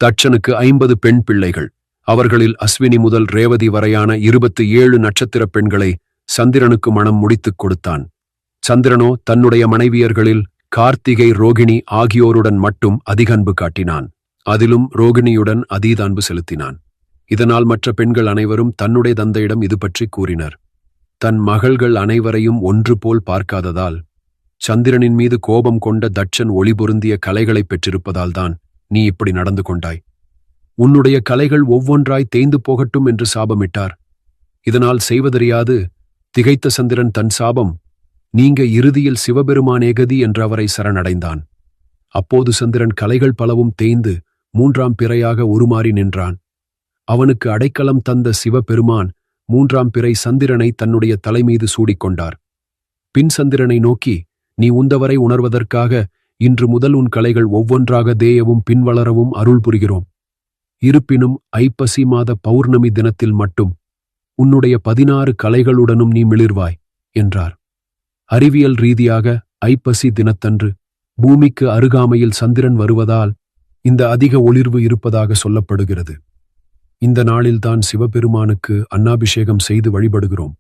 தட்சனுக்கு 50 பெண் பிள்ளைகள். அவர்களில் அஸ்வினி முதல் ரேவதி வரையான 27 நட்சத்திர பெண்களை சந்திரனுக்கு மணம் முடித்துக் கொடுத்தான். சந்திரனோ தன்னுடைய மனைவியர்களில் கார்த்திகை, ரோகிணி ஆகியோருடன் மட்டும் அதிக அன்பு காட்டினான். அதிலும் ரோகிணியுடன் அதீத அன்பு செலுத்தினான். இதனால் மற்ற பெண்கள் அனைவரும் தன்னுடைய தந்தையிடம் இது பற்றி கூறினர். தன் மகள்கள் அனைவரையும் ஒன்று போல் பார்க்காததால், சந்திரனின் மீது கோபம் கொண்ட தட்சன் ஒளி பொருந்திய கலைகளைப் பெற்றிருப்பதால்தான் நீ இப்படி நடந்து கொண்டாய். உன்னுடைய கலைகள் ஒவ்வொன்றாய் தேய்ந்து போகட்டும் என்று சாபமிட்டார். இதனால் செய்வதறியாது திகைத்த சந்திரன் தன் சாபம் நீங்க இறுதியில் சிவபெருமானே கதி என்று அவரை சரணடைந்தான். அப்போது சந்திரன் கலைகள் பலவும் தேய்ந்து 3ஆம் பிறையாக உருமாறி நின்றான். அவனுக்கு அடைக்கலம் தந்த சிவபெருமான் 3ஆம் பிறை சந்திரனை தன்னுடைய தலைமீது சூடிக்கொண்டார். பின் சந்திரனை நோக்கி, நீ உந்தவரை உணர்வதற்காக இன்று முதல் உன் கலைகள் ஒவ்வொன்றாக தேயவும் பின்வளரவும் அருள் புரிகிறோம். இருப்பினும் ஐப்பசி மாத பௌர்ணமி தினத்தில் மட்டும் உன்னுடைய 16 கலைகளுடனும் நீ மிளிர்வாய் என்றார். அறிவியல் ரீதியாக ஐப்பசி தினத்தன்று பூமிக்கு அருகாமையில் சந்திரன் வருவதால் இந்த அதிக ஒளிர்வு இருப்பதாக சொல்லப்படுகிறது. இந்த நாளில்தான் சிவபெருமானுக்கு அன்னாபிஷேகம் செய்து வழிபடுகிறோம்.